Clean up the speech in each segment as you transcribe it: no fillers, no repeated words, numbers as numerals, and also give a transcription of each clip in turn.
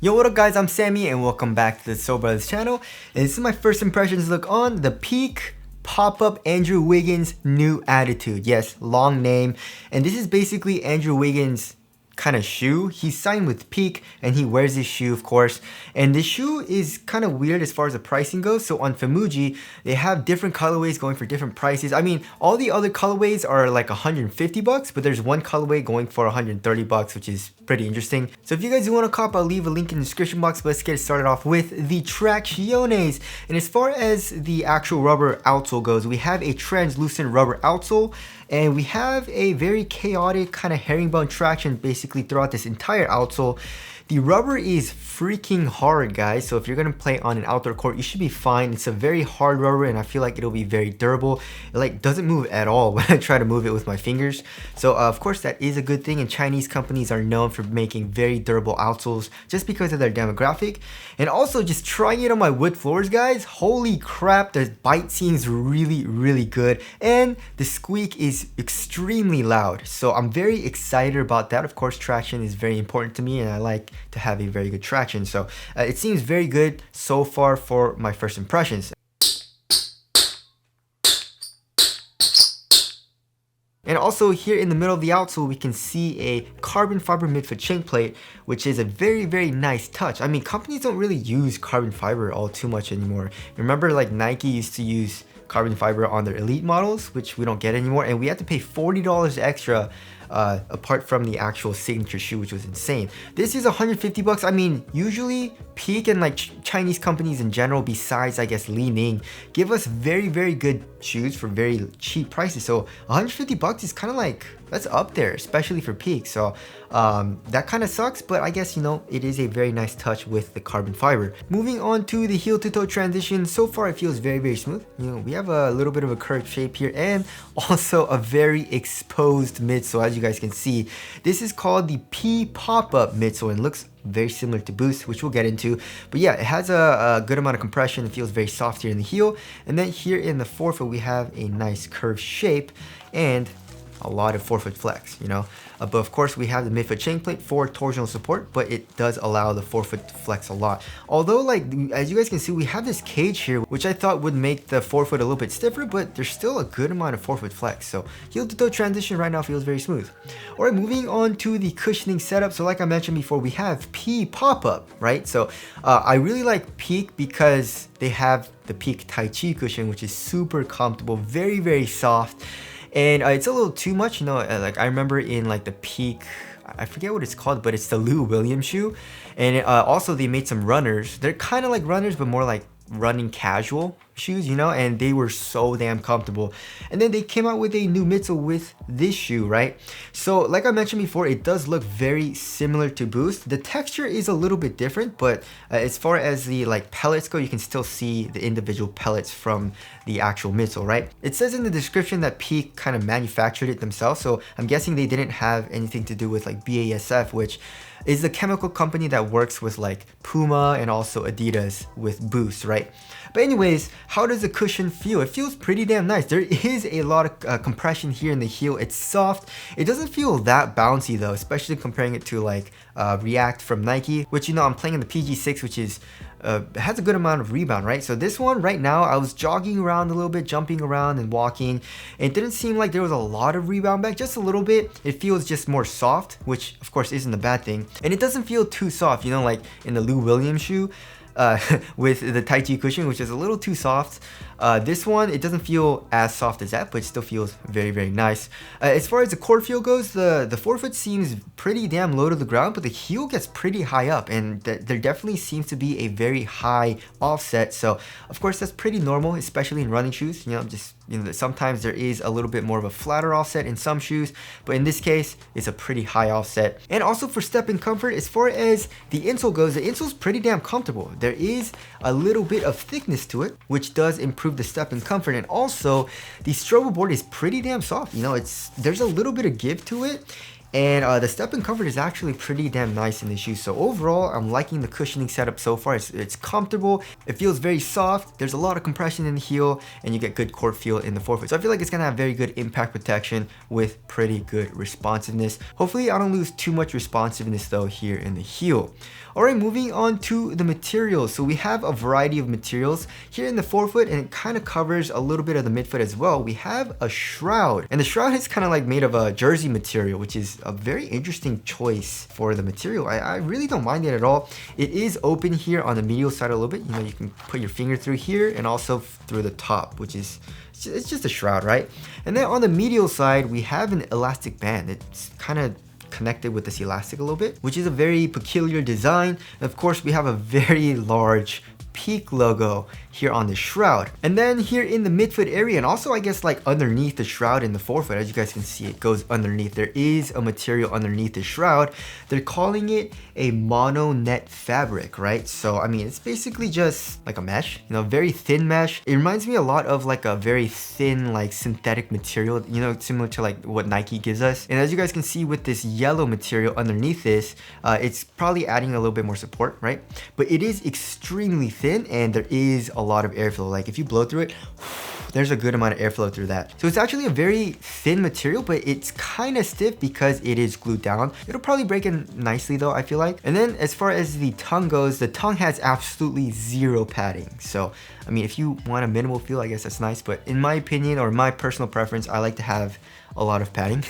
Yo, what up guys, I'm Sammy and welcome back to the Outsole Brothers channel. And this is my first impressions look on the Peak PopUP Andrew Wiggins new attitude. Yes, long name. And this is basically Andrew Wiggins' kind of shoe. He's signed with Peak and he wears this shoe, of course. And this shoe is kind of weird as far as the pricing goes. So on Famuji, they have different colorways going for different prices. I mean, all the other colorways are like 150 bucks, but there's one colorway going for 130 bucks, which is pretty interesting. So if you guys do want to cop, I'll leave a link in the description box. But let's get started off with the Tracciones. And as far as the actual rubber outsole goes, we have a translucent rubber outsole. And we have a very chaotic kind of herringbone traction basically throughout this entire outsole. The rubber is freaking hard, guys. So if you're gonna play on an outdoor court, you should be fine. It's a very hard rubber and I feel like it'll be very durable. It like doesn't move at all when I try to move it with my fingers. So of course that is a good thing, and Chinese companies are known for making very durable outsoles just because of their demographic. And also just trying it on my wood floors, guys, holy crap, the bite seems really good and the squeak is extremely loud. So I'm very excited about that. Of course, traction is very important to me and I like to have a very good traction. So it seems very good so far for my first impressions. And also here in the middle of the outsole, we can see a carbon fiber midfoot chain plate, which is a very nice touch. I mean, companies don't really use carbon fiber all too much anymore. Remember, like Nike used to use carbon fiber on their elite models, which we don't get anymore, and we had to pay $40 extra apart from the actual signature shoe, which was insane. This is 150 bucks. I mean, usually Peak and like Chinese companies in general, besides I guess Li Ning, give us very good shoes for very cheap prices. So 150 bucks is kind of like, that's up there, especially for Peak. So that kind of sucks, but I guess, you know, it is a very nice touch with the carbon fiber. Moving on to the heel to toe transition, so far it feels very smooth. You know, we have a little bit of a curved shape here and also a very exposed midsole. As you guys can see, this is called the P PopUP midsole and looks very similar to Boost, which we'll get into. But yeah, it has a good amount of compression. It feels very soft here in the heel, and then here in the forefoot we have a nice curved shape and a lot of forefoot flex, you know. But of course we have the midfoot chain plate for torsional support, but it does allow the forefoot to flex a lot. Although, like, as you guys can see, we have this cage here, which I thought would make the forefoot a little bit stiffer, but there's still a good amount of forefoot flex. So heel to toe transition right now feels very smooth. All right, moving on to the cushioning setup. So like I mentioned before, we have P PopUP, right? So I really like Peak because they have the Peak Tai Chi cushion, which is super comfortable, very soft. And it's a little too much, you know, like I remember in like the Peak, I forget what it's called, but it's the Lou Williams shoe. And also they made some runners. They're kind of like runners, but more like running casual shoes, you know, and they were so damn comfortable. And then they came out with a new midsole with this shoe, right? So like I mentioned before, it does look very similar to Boost. The texture is a little bit different, but as far as the like pellets go, you can still see the individual pellets from the actual midsole, right? It says in the description that Peak kind of manufactured it themselves, so I'm guessing they didn't have anything to do with like BASF, which is the chemical company that works with like Puma and also Adidas with Boost, right? But anyways, how does the cushion feel? It feels pretty damn nice. There is a lot of compression here in the heel. It's soft. It doesn't feel that bouncy though, especially comparing it to like React from Nike, which, you know, I'm playing in the PG6, which is has a good amount of rebound, right? So this one right now, I was jogging around a little bit, jumping around and walking, and it didn't seem like there was a lot of rebound back, just a little bit. It feels just more soft, which of course isn't a bad thing. And it doesn't feel too soft, you know, like in the Lou Williams shoe with the Tai Chi cushion, which is a little too soft. This one, it doesn't feel as soft as that, but it still feels very nice. As far as the core feel goes, the forefoot seems pretty damn low to the ground, but the heel gets pretty high up, and there definitely seems to be a very high offset. So of course that's pretty normal, especially in running shoes. You know, just, you know, sometimes there is a little bit more of a flatter offset in some shoes, but in this case it's a pretty high offset. And also for step and comfort, as far as the insole goes, the insole's pretty damn comfortable. There is a little bit of thickness to it, which does improve the step and comfort. And also the strobo board is pretty damn soft, you know, there's a little bit of give to it. And the step-in comfort is actually pretty damn nice in the shoe. So overall, I'm liking the cushioning setup so far. It's comfortable. It feels very soft. There's a lot of compression in the heel, and you get good court feel in the forefoot. So I feel like it's gonna have very good impact protection with pretty good responsiveness. Hopefully I don't lose too much responsiveness though here in the heel. Alright, moving on to the materials. So we have a variety of materials here in the forefoot, and it kind of covers a little bit of the midfoot as well. We have a shroud, and the shroud is kind of like made of a jersey material, which is a very interesting choice for the material. I really don't mind it at all. It is open here on the medial side a little bit. You know, you can put your finger through here and also through the top, which is, it's just a shroud, right? And then on the medial side, we have an elastic band. It's kind of connected with this elastic a little bit, which is a very peculiar design. And of course, we have a very large Peak logo here on the shroud. And then here in the midfoot area, and also I guess like underneath the shroud in the forefoot, as you guys can see, it goes underneath. There is a material underneath the shroud. They're calling it a mono net fabric, right? So I mean, it's basically just like a mesh, you know, very thin mesh. It reminds me a lot of like a very thin like synthetic material, you know, similar to like what Nike gives us. And as you guys can see with this yellow material underneath this, it's probably adding a little bit more support, right? But it is extremely thin, and there is a lot of airflow. Like if you blow through it, there's a good amount of airflow through that. So it's actually a very thin material, but it's kind of stiff because it is glued down. It'll probably break in nicely though, I feel like. And then as far as the tongue goes, the tongue has absolutely zero padding. So I mean, if you want a minimal feel, I guess that's nice. But in my opinion, or my personal preference, I like to have a lot of padding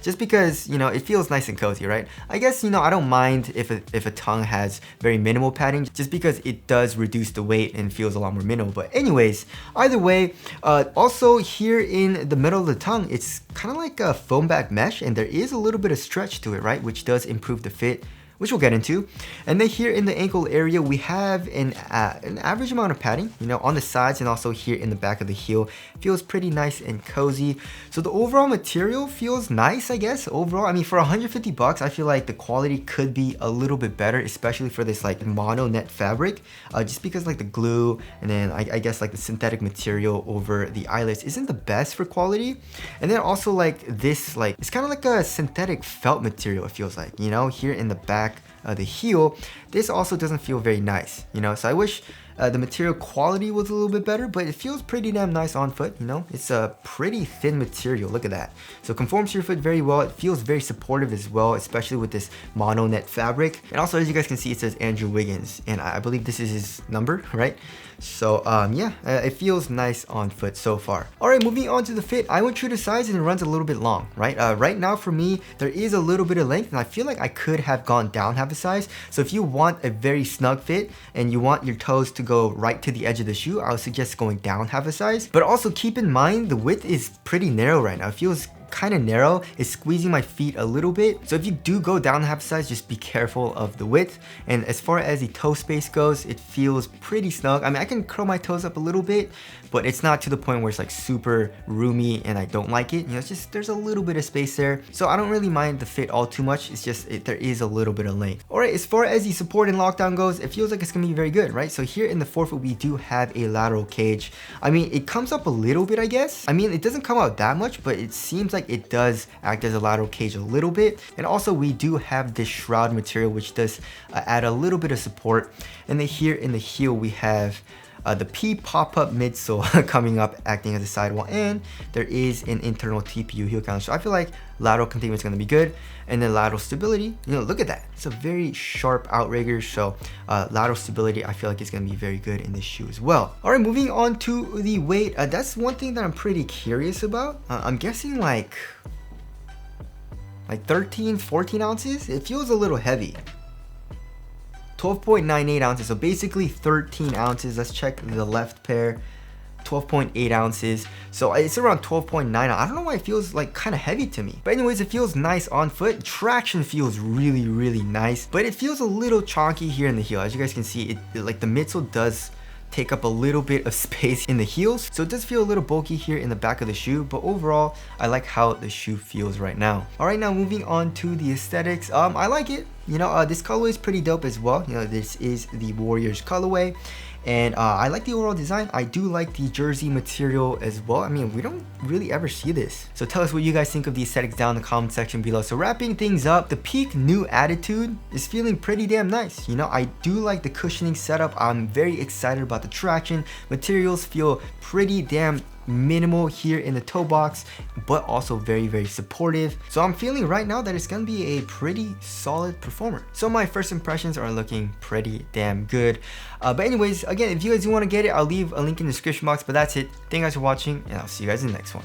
just because, you know, it feels nice and cozy, right? I guess, you know, I don't mind if a tongue has very minimal padding, just because it does reduce the weight and feels a lot more minimal. But anyways, either way, also here in the middle of the tongue, it's kind of like a foam back mesh, and there is a little bit of stretch to it, right? Which does improve the fit, which we'll get into. And then here in the ankle area, we have an average amount of padding, you know, on the sides and also here in the back of the heel. Feels pretty nice and cozy. So the overall material feels nice, I guess. Overall, I mean, for 150 bucks, I feel like the quality could be a little bit better, especially for this like mono net fabric, just because like the glue and then I guess like the synthetic material over the eyelets isn't the best for quality. And then also like this, like it's kind of like a synthetic felt material, it feels like, you know, here in the back of the heel. This also doesn't feel very nice, you know, so I wish the material quality was a little bit better, but it feels pretty damn nice on foot, you know. It's a pretty thin material, look at that. So it conforms to your foot very well. It feels very supportive as well, especially with this mono net fabric. And also, as you guys can see, it says Andrew Wiggins, and I believe this is his number, right? So yeah, it feels nice on foot so far. All right, moving on to the fit. I went true to size and it runs a little bit long, right? Right now for me, there is a little bit of length, and I feel like I could have gone down half a size. So if you want a very snug fit and you want your toes to go right to the edge of the shoe, I would suggest going down half a size. But also keep in mind, the width is pretty narrow right now. It feels kind of narrow. It's squeezing my feet a little bit. So if you do go down half size, just be careful of the width. And as far as the toe space goes, it feels pretty snug. I mean, I can curl my toes up a little bit, but it's not to the point where it's like super roomy and I don't like it. You know, it's just, there's a little bit of space there. So I don't really mind the fit all too much. It's just, there is a little bit of length. All right, as far as the support and lockdown goes, it feels like it's gonna be very good, right? So here in the forefoot, we do have a lateral cage. I mean, it comes up a little bit, I guess. I mean, it doesn't come out that much, but it seems like it does act as a lateral cage a little bit. And also we do have this shroud material, which does add a little bit of support. And then here in the heel, we have the PopUP midsole coming up, acting as a sidewall, and there is an internal TPU heel counter. So I feel like lateral containment is going to be good. And then lateral stability, you know, look at that. It's a very sharp outrigger. So lateral stability, I feel like it's going to be very good in this shoe as well. All right, moving on to the weight. That's one thing that I'm pretty curious about. I'm guessing like 13, 14 ounces. It feels a little heavy. 12.98 ounces, so basically 13 ounces. Let's check the left pair. 12.8 ounces, so it's around 12.9. I don't know why it feels like kind of heavy to me, but anyways, it feels nice on foot. Traction feels really nice, but it feels a little chonky here in the heel. As you guys can see, it like the midsole does take up a little bit of space in the heels, so it does feel a little bulky here in the back of the shoe, but overall I like how the shoe feels right now. All right, now moving on to the aesthetics. I like it. You know, this colorway is pretty dope as well. You know, this is the Warriors colorway. And I like the overall design. I do like the jersey material as well. I mean, we don't really ever see this. So tell us what you guys think of the aesthetics down in the comment section below. So wrapping things up, the Peak new attitude is feeling pretty damn nice. You know, I do like the cushioning setup. I'm very excited about the traction. Materials feel pretty damn minimal here in the toe box, but also very supportive. So I'm feeling right now that it's gonna be a pretty solid performer. So my first impressions are looking pretty damn good. But anyways, again, if you guys do want to get it, I'll leave a link in the description box. But that's it. Thank you guys for watching, and I'll see you guys in the next one.